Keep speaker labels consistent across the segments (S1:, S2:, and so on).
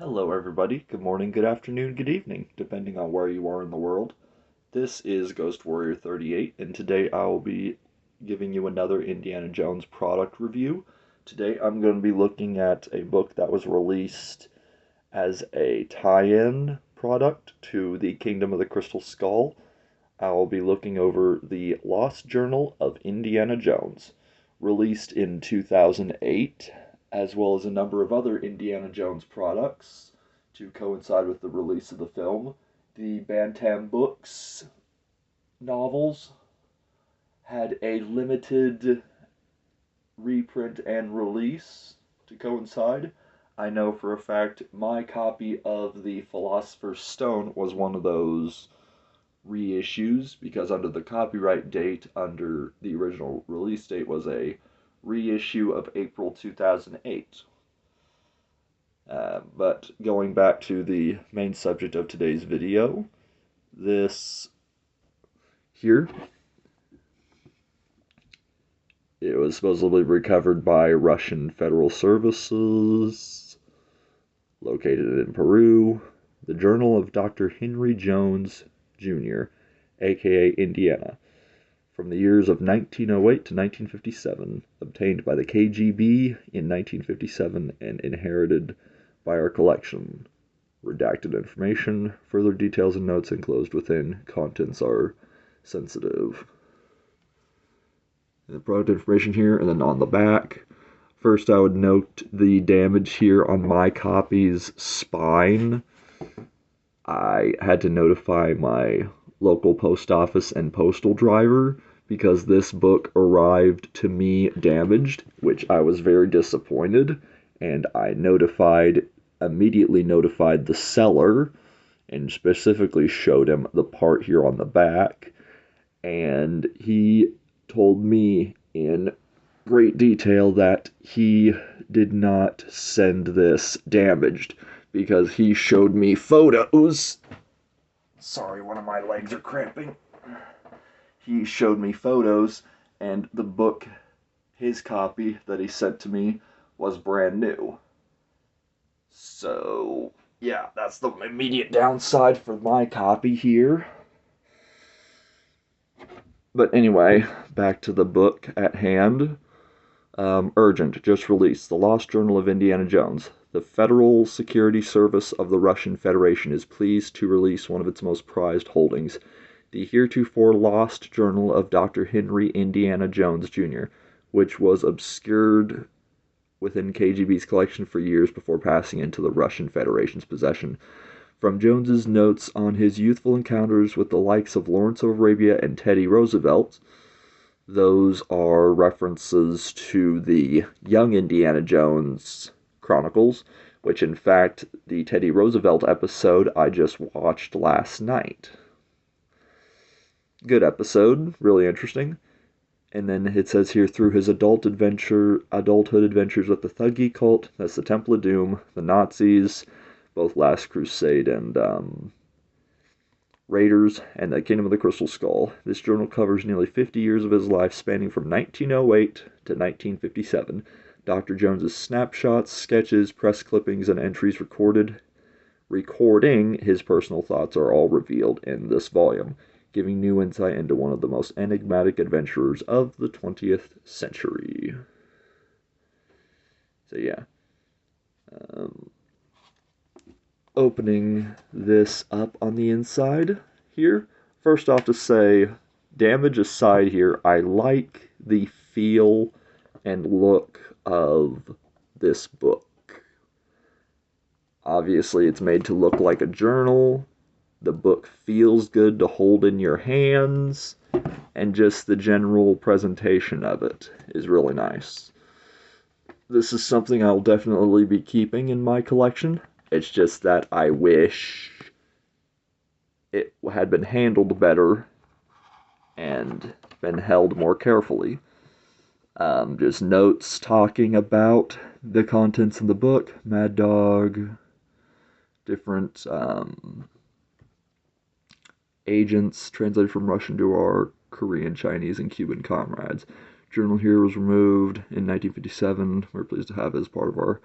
S1: Hello, everybody. Good morning, good afternoon, good evening, depending on where you are in the world. This is Ghost Warrior 38, and today I will be giving you another Indiana Jones product review. Today I'm going to be looking at a book that was released as a tie-in product to the Kingdom of the Crystal Skull. I'll be looking over the Lost Journal of Indiana Jones, released in 2008, as well as a number of other Indiana Jones products to coincide with the release of the film. The Bantam Books novels had a limited reprint and release to coincide. I know for a fact my copy of The Philosopher's Stone was one of those reissues because under the copyright date, under the original release date, was a reissue of April 2008. But going back to the main subject of today's video, this here, it was supposedly recovered by Russian Federal Services, located in Peru, the Journal of Dr. Henry Jones, Jr., aka Indiana, from the years of 1908 to 1957, obtained by the KGB in 1957 and inherited by our collection. Redacted information, further details and notes enclosed within. Contents are sensitive. The product information here, and then on the back. First, I would note the damage here on my copy's spine. I had to notify my local post office and postal driver because this book arrived to me damaged, which I was very disappointed, and I immediately notified the seller and specifically showed him the part here on the back, and he told me in great detail that he did not send this damaged because he showed me photos. Sorry, one of my legs are cramping. He showed me photos, and the book, his copy that he sent to me, was brand new. So, yeah, that's the immediate downside for my copy here. But anyway, back to the book at hand. Urgent, just released. The Lost Journal of Indiana Jones. The Federal Security Service of the Russian Federation is pleased to release one of its most prized holdings, the heretofore lost Journal of Dr. Henry Indiana Jones, Jr., which was obscured within KGB's collection for years before passing into the Russian Federation's possession. From Jones's notes on his youthful encounters with the likes of Lawrence of Arabia and Teddy Roosevelt, those are references to the Young Indiana Jones Chronicles, which in fact, the Teddy Roosevelt episode I just watched last night. Good episode, really interesting. And then it says here, through his adulthood adventures with the Thuggee cult, that's the Temple of Doom, the Nazis, both Last Crusade and Raiders, and the Kingdom of the Crystal Skull. This journal covers nearly 50 years of his life, spanning from 1908 to 1957. Dr. Jones's snapshots, sketches, press clippings, and entries recording his personal thoughts are all revealed in this volume, giving new insight into one of the most enigmatic adventurers of the 20th century. So yeah. Opening this up on the inside here. First off to say, damage aside here, I like the feel and look of this book. Obviously, it's made to look like a journal. The book feels good to hold in your hands, and just the general presentation of it is really nice. This is something I'll definitely be keeping in my collection. It's just that I wish it had been handled better and been held more carefully. Just notes talking about the contents of the book, Mad Dog, different agents translated from Russian to our Korean, Chinese, and Cuban comrades. Journal here was removed in 1957. We're pleased to have it as part of our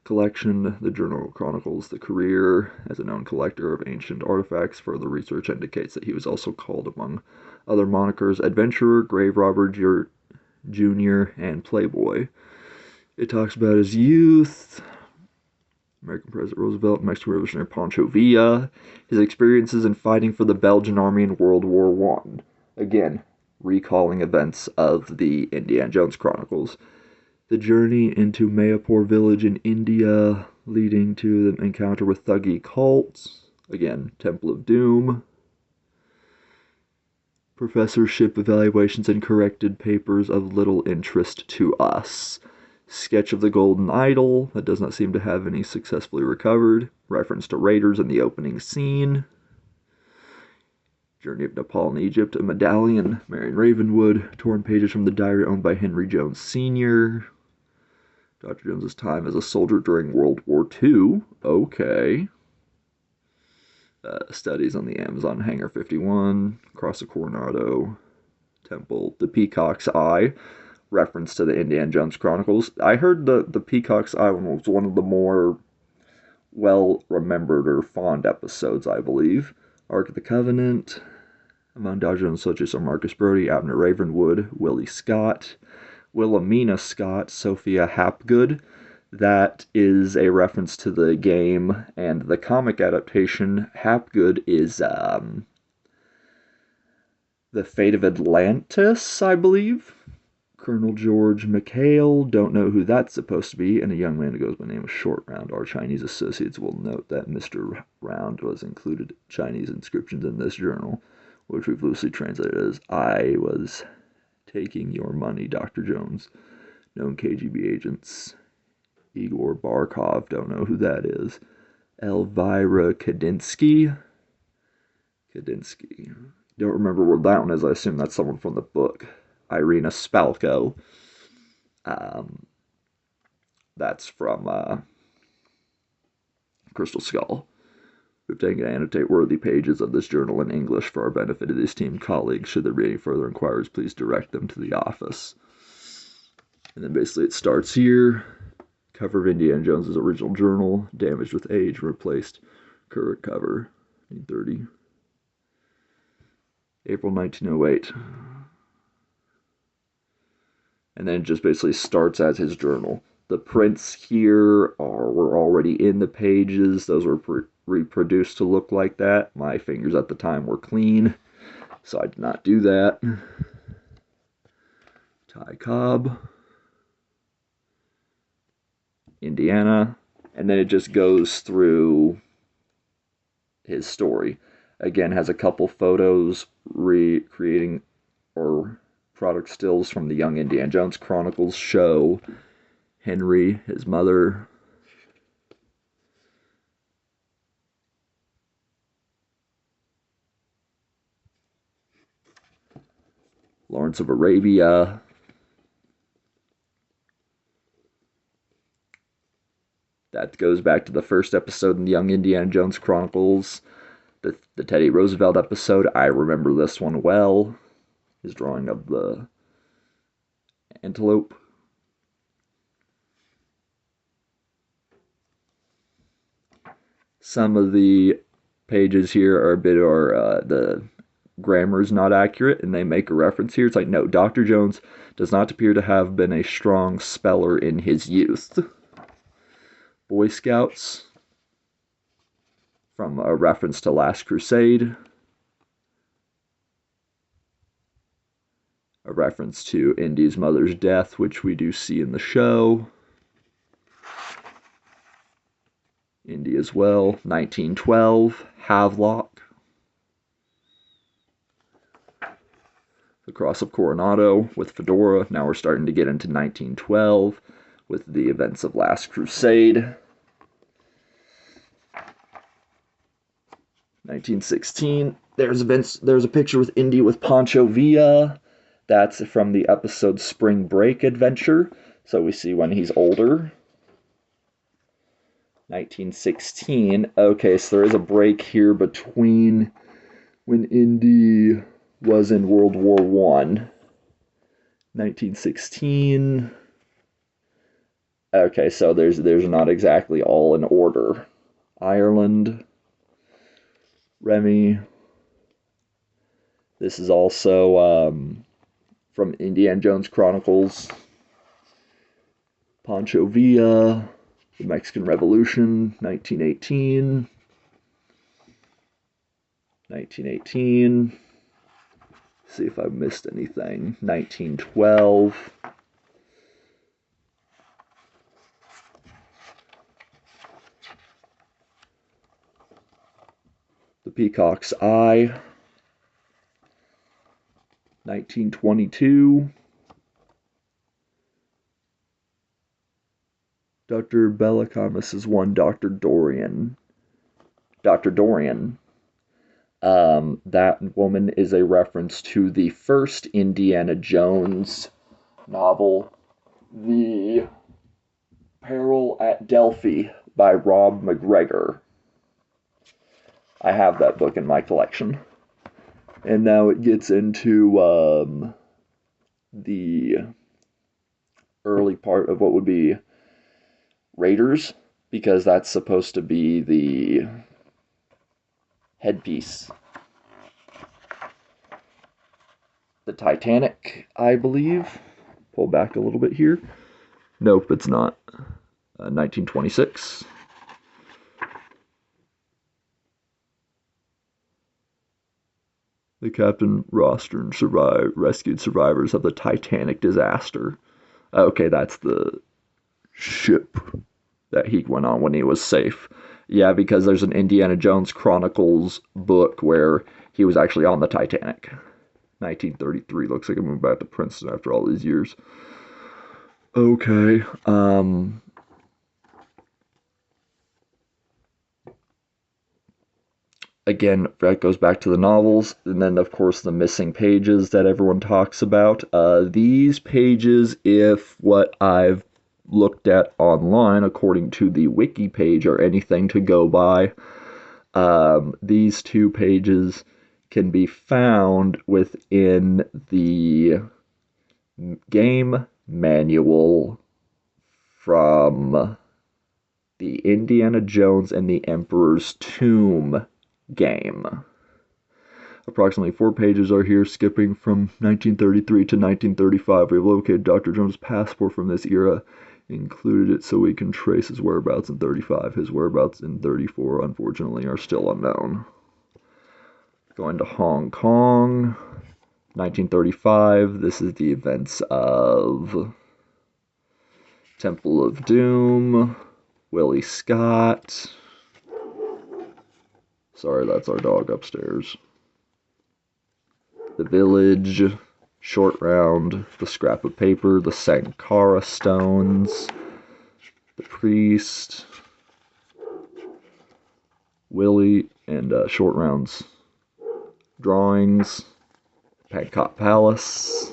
S1: collection. The journal chronicles the career as a known collector of ancient artifacts. Further research indicates that he was also called, among other monikers, adventurer, grave robber, junior, and playboy. It talks about his youth, American President Roosevelt, Mexican Revolutionary Pancho Villa, his experiences in fighting for the Belgian army in World War I. Again, recalling events of the Indiana Jones Chronicles. The journey into Mayapur village in India, leading to the encounter with Thuggee cults. Again, Temple of Doom. Professorship evaluations and corrected papers of little interest to us. Sketch of the Golden Idol that does not seem to have any successfully recovered. Reference to Raiders in the opening scene. Journey of Nepal and Egypt. A medallion. Marion Ravenwood. Torn pages from the diary owned by Henry Jones Sr. Dr. Jones's time as a soldier during World War II. Okay. Studies on the Amazon Hangar 51. Cross of Coronado. Temple. The Peacock's Eye. Reference to the Indiana Jones Chronicles. I heard the Peacock's Eye one was one of the more well-remembered or fond episodes, I believe. Ark of the Covenant. Among Dr. Jones' associates are Marcus Brody, Abner Ravenwood, Willie Scott, Wilhelmina Scott, Sophia Hapgood. That is a reference to the game, and the comic adaptation, Hapgood, is the Fate of Atlantis, I believe. Colonel George McHale, don't know who that's supposed to be, and a young man who goes by the name of Short Round. Our Chinese associates will note that Mr. Round was included Chinese inscriptions in this journal, which we've loosely translated as, I was taking your money, Dr. Jones. Known KGB agents. Igor Barkov, don't know who that is. Elvira Kadinsky. Don't remember where that one is. I assume that's someone from the book. Irina Spalko. That's from Crystal Skull. We've taken to annotate worthy pages of this journal in English for our benefit of these team colleagues. Should there be any further inquiries, please direct them to the office. And then basically it starts here. Cover of Indiana Jones' original journal, damaged with age, replaced. Current cover, 1930. April 1908. And then it just basically starts as his journal. The prints here were already in the pages. Those were reproduced to look like that. My fingers at the time were clean, so I did not do that. Ty Cobb. Indiana. And then it just goes through his story. Again, has a couple photos recreating or product stills from the Young Indiana Jones Chronicles show Henry, his mother. Lawrence of Arabia. That goes back to the first episode in the Young Indiana Jones Chronicles. The Teddy Roosevelt episode. I remember this one well. His drawing of the antelope. Some of the pages here are the grammar is not accurate, and they make a reference here. It's like, no, Dr. Jones does not appear to have been a strong speller in his youth. Boy Scouts, from a reference to Last Crusade. A reference to Indy's mother's death, which we do see in the show. Indy as well. 1912, Havelock. The Cross of Coronado with Fedora. Now we're starting to get into 1912 with the events of Last Crusade. 1916, there's a picture with Indy with Pancho Villa. That's from the episode Spring Break Adventure. So we see when he's older. 1916. Okay, so there is a break here between when Indy was in World War I. 1916. Okay, so there's not exactly all in order. Ireland, Remy. This is also from Indiana Jones Chronicles. Pancho Villa, the Mexican Revolution, 1918. 1918. See if I missed anything. 1912. The Peacock's Eye. 1922. Dr. Bellacamus is one Dr. Dorian. Dr. Dorian. That woman is a reference to the first Indiana Jones novel, The Peril at Delphi by Rob McGregor. I have that book in my collection. And now it gets into the early part of what would be Raiders, because that's supposed to be the headpiece. The Titanic, I believe. Pull back a little bit here. Nope, it's not. 1926. The Captain Rostron rescued survivors of the Titanic disaster. Okay, that's the ship that he went on when he was safe. Yeah, because there's an Indiana Jones Chronicles book where he was actually on the Titanic. 1933. Looks like I moved back to Princeton after all these years. Okay. Again, that goes back to the novels, and then, of course, the missing pages that everyone talks about. These pages, if what I've looked at online, according to the wiki page, are anything to go by, these two pages can be found within the game manual from the Indiana Jones and the Emperor's Tomb game. Approximately 4 pages are here, skipping from 1933 to 1935. We have located Dr. Jones' passport from this era, included it so we can trace his whereabouts in 35. His whereabouts in 34, unfortunately, are still unknown. Going to Hong Kong, 1935. This is the events of Temple of Doom, Willie Scott. Sorry, that's our dog upstairs. The Village, Short Round, The Scrap of Paper, The Sankara Stones, The Priest, Willie, and Short Round's drawings, Pancot Palace,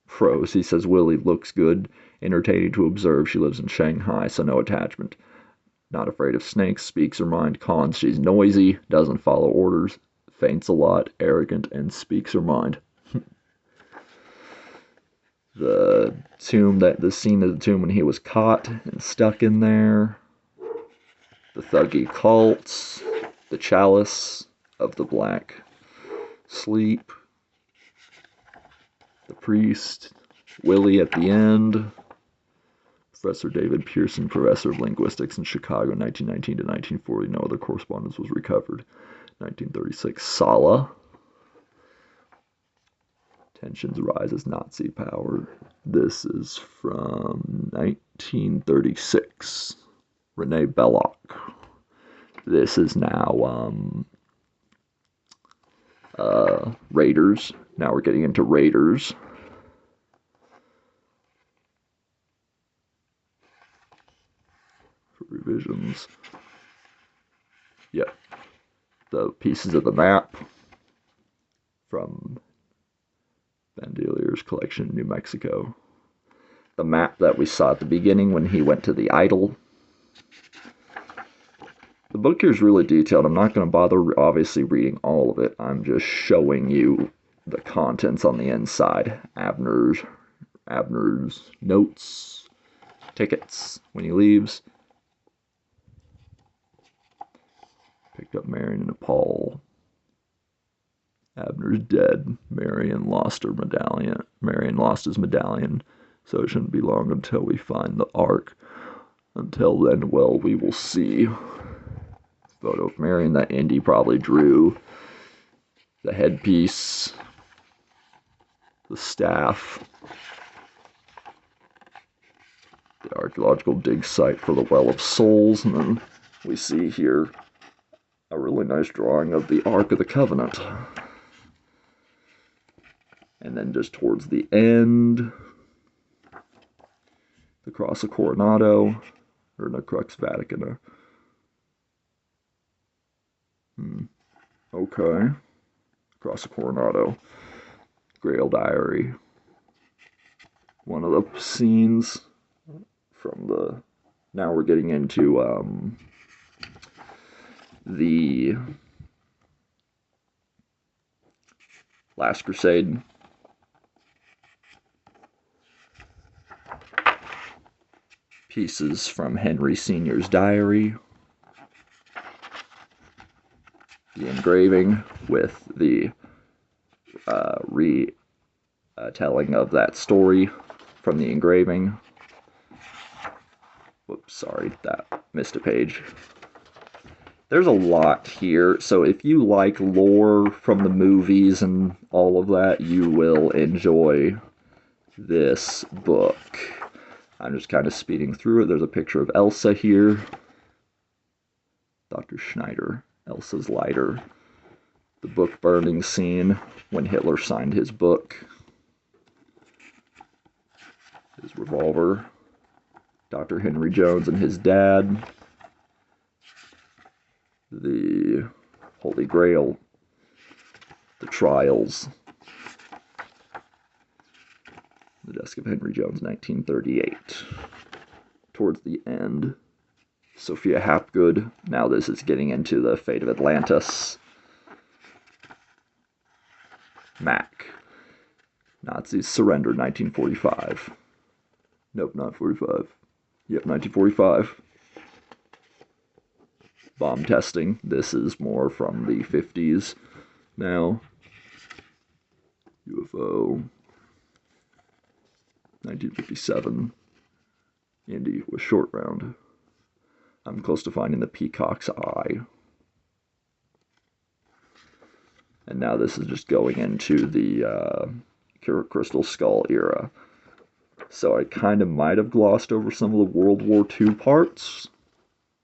S1: Prose. He says Willie looks good, entertaining to observe. She lives in Shanghai, so no attachment. Not afraid of snakes, speaks her mind. Cons, she's noisy, doesn't follow orders, faints a lot, arrogant, and speaks her mind. The scene of the tomb when he was caught and stuck in there. The Thuggy Cults. The Chalice of the Black Sleep. The Priest. Willie at the end. Professor David Pearson, Professor of Linguistics in Chicago, 1919 to 1940. No other correspondence was recovered. 1936. Sala. Tensions rise as Nazi power. This is from 1936. Renee Belloc. This is now Raiders. Now we're getting into Raiders. For revisions. Yep. The pieces of the map from Bandelier's collection in New Mexico. The map that we saw at the beginning when he went to the idol. The book here is really detailed. I'm not going to bother obviously reading all of it. I'm just showing you the contents on the inside. Abner's notes, tickets when he leaves. Picked up Marion in Nepal. Abner's dead. Marion lost her medallion. Marion lost his medallion, so it shouldn't be long until we find the Ark. Until then, well, we will see. Photo of Marion that Indy probably drew. The headpiece. The staff. The archaeological dig site for the Well of Souls. And then we see here a really nice drawing of the Ark of the Covenant. And then just towards the end, the Cross of Coronado, or no, Crux Vaticana. Okay. Cross of Coronado. Grail Diary. One of the scenes from the... Now we're getting into the Last Crusade. Pieces from Henry Sr.'s diary. The engraving with the retelling of that story from the engraving. Whoops, sorry, that missed a page. There's a lot here, so if you like lore from the movies and all of that, you will enjoy this book. I'm just kind of speeding through it. There's a picture of Elsa here. Dr. Schneider, Elsa's lighter. The book burning scene when Hitler signed his book. His revolver. Dr. Henry Jones and his dad. The Holy Grail. The trials. The Desk of Henry Jones, 1938. Towards the end, Sophia Hapgood. Now this is getting into the Fate of Atlantis. Mac. Nazis surrendered, 1945. Nope, not 45. Yep, 1945. Bomb testing. This is more from the 50s now. UFO. 1957. Indy with Short Round. I'm close to finding the Peacock's Eye. And now this is just going into the Crystal Skull era. So I kind of might have glossed over some of the World War II parts,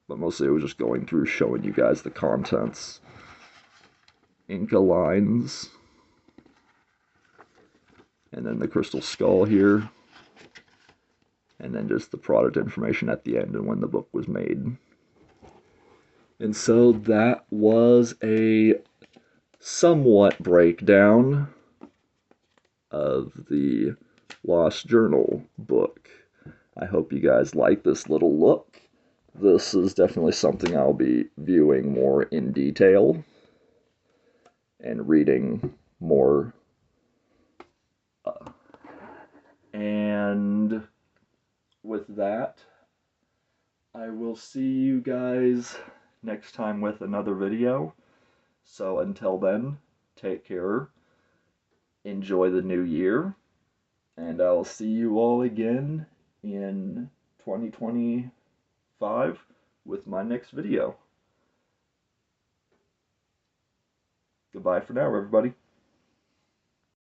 S1: but mostly it was just going through showing you guys the contents. Inca lines. And then the Crystal Skull here. And then just the product information at the end and when the book was made. And so that was a somewhat breakdown of the Lost Journal book. I hope you guys like this little look. This is definitely something I'll be viewing more in detail and reading more. And with that, I will see you guys next time with another video. So until then, take care, enjoy the new year, and I'll see you all again in 2025 with my next video. Goodbye for now, everybody.